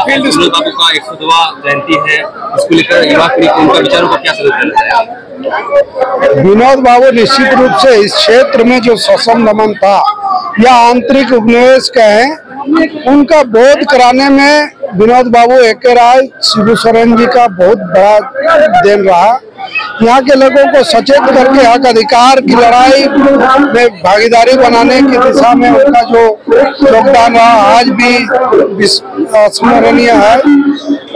विनोद बाबू का 102वां जयंती है, इसको लेकर युवा पीढ़ी को उनका विचारों को क्या संदेश देना है? विनोद बाबू निश्चित रूप से इस क्षेत्र में जो शोषण दमन था या आंतरिक उपनिवेश कहें, उनका बोध कराने में विनोद बाबू एके राय, शिबू सोरेन जी का बहुत बड़ा देन रहा। यहाँ के लोगों को सचेत करके हक अधिकार की लड़ाई में भागीदारी बनाने की दिशा में उनका जो योगदान रहा आज भी स्मरणीय है।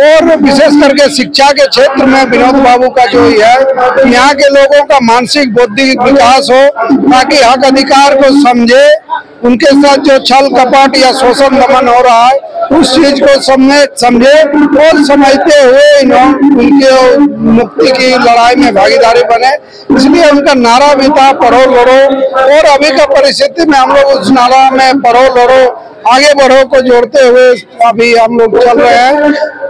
और विशेष करके शिक्षा के क्षेत्र में विनोद बाबू का जो है, यहाँ के लोगों का मानसिक बौद्धिक विकास हो, ताकि हक अधिकार को समझे, उनके साथ जो छल कपट या शोषण दमन हो रहा है उस चीज को समझे और समझते हुए उनके मुक्ति की लड़ाई में भागीदारी बने। इसलिए उनका नारा भी था पढ़ो लड़ो, और अभी का परिस्थिति में हम लोग उस नारा में पढ़ो लड़ो आगे बढ़ो को जोड़ते हुए अभी हम लोग चल रहे हैं।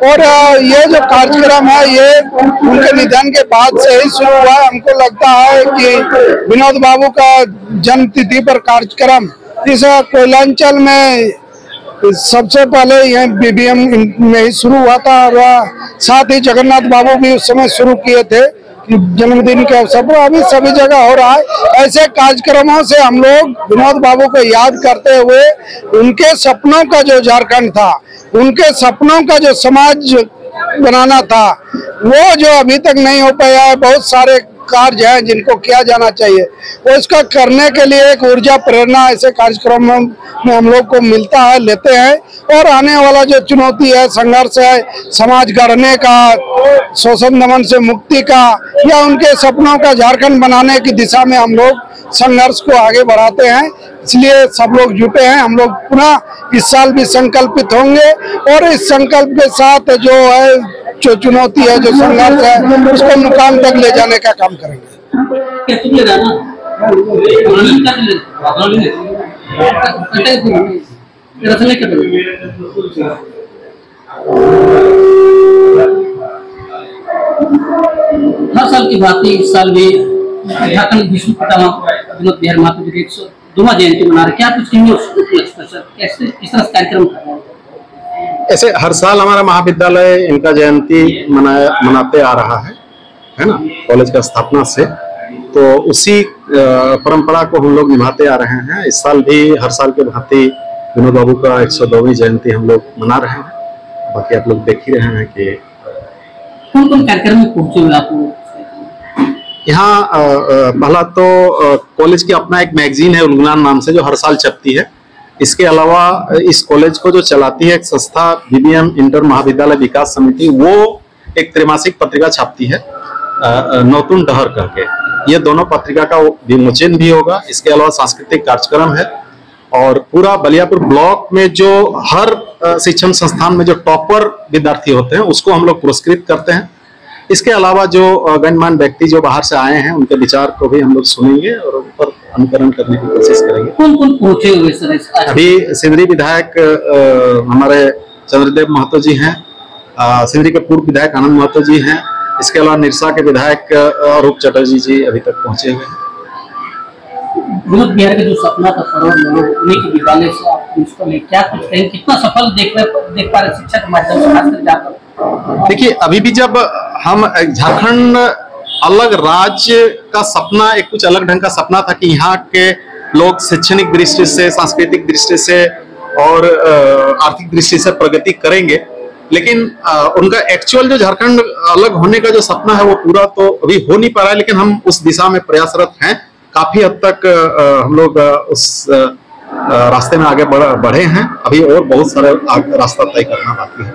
और ये जो कार्यक्रम है ये उनके निधन के बाद से ही शुरू हुआ। हमको लगता है कि विनोद बाबू का जन्म तिथि पर कार्यक्रम इस कोयलांचल में सबसे पहले यह बीबीएम में ही शुरू हुआ था, और साथ ही जगन्नाथ बाबू भी उस समय शुरू किए थे जन्मदिन के अवसर पर। अभी सभी जगह हो रहा है। ऐसे कार्यक्रमों से हम लोग विनोद बाबू को याद करते हुए उनके सपनों का जो झारखंड था, उनके सपनों का जो समाज बनाना था, वो जो अभी तक नहीं हो पाया है, बहुत सारे कार्य हैं जिनको किया जाना चाहिए, वो इसका करने के लिए एक ऊर्जा प्रेरणा ऐसे कार्यक्रमों में हम लोग को मिलता है, लेते हैं। और आने वाला जो चुनौती है, संघर्ष है, समाज गढ़ने का, शोषण दमन से मुक्ति का, या उनके सपनों का झारखंड बनाने की दिशा में हम लोग संघर्ष को आगे बढ़ाते हैं। इसलिए सब लोग जुटे हैं। हम लोग पुनः इस साल भी संकल्पित होंगे और इस संकल्प के साथ जो है, जो चुनौती है, जो संघर्ष है, उसको मुकाम तक ले जाने का काम करेंगे। हर साल की बात है, इस साल भी झारखंड विश्व पितामह विनोद बिहारी महतो जी की 102वां जयंती मना रहे, क्या कुछ कैसे किस तरह कार्यक्रम कर रहे हैं? ऐसे हर साल हमारा महाविद्यालय इनका जयंती मनाते आ रहा है ना, कॉलेज का स्थापना से। तो उसी परंपरा को हम लोग निभाते आ रहे हैं। इस साल भी हर साल के भांति विनोद बाबू का 102वीं जयंती हम लोग मना रहे हैं। बाकी आप लोग देख ही रहे हैं कि कौन-कौन कार्यक्रम में पहुंचे हुए आप लोग? यहाँ पहला तो कॉलेज की अपना एक मैगजीन है उलगुलान नाम से, जो हर साल छपती है। इसके अलावा इस कॉलेज को जो चलाती है एक संस्था बीबीएम इंटर महाविद्यालय विकास समिति, वो एक त्रैमासिक पत्रिका छापती है नौतुन डहर करके। ये दोनों पत्रिका का विमोचन भी होगा। इसके अलावा सांस्कृतिक कार्यक्रम है, और पूरा बलियापुर ब्लॉक में जो हर शिक्षण संस्थान में जो टॉपर विद्यार्थी होते हैं उसको हम लोग पुरस्कृत करते हैं। इसके अलावा जो गणमान्य व्यक्ति जो बाहर से आए हैं उनके विचार को भी हम लोग सुनेंगे और उन पर अनुकरण करने की कोशिश करेंगे। कौन-कौन पहुंचे हुए सर? अभी सिंदरी विधायक हमारे चंद्रदेव महतो जी हैं, सिंदरी के पूर्व विधायक आनंद महतो जी हैं। इसके अलावा निरसा के विधायक रूप चटर्जी जी अभी तक पहुंचे हुए हैं। विनोद बिहारी का जो सपना था करोड़ लोग, उन्हीं के विद्यालय से आप प्रिंसिपल है, क्या कुछ कहें, कितना सफल देख पा रहे शिक्षा के माध्यम से खासकर जाकर? देखिए, अभी भी जब हम झारखंड अलग राज्य का सपना, एक कुछ अलग ढंग का सपना था कि यहाँ के लोग शैक्षणिक दृष्टि से, सांस्कृतिक दृष्टि से और आर्थिक दृष्टि से प्रगति करेंगे, लेकिन उनका एक्चुअल जो झारखंड अलग होने का जो सपना है वो पूरा तो अभी हो नहीं पा रहा है। लेकिन हम उस दिशा में प्रयासरत हैं। काफी हद तक हम लोग उस रास्ते में आगे बढ़े हैं। अभी और बहुत सारे रास्ता तय करना बाकी है।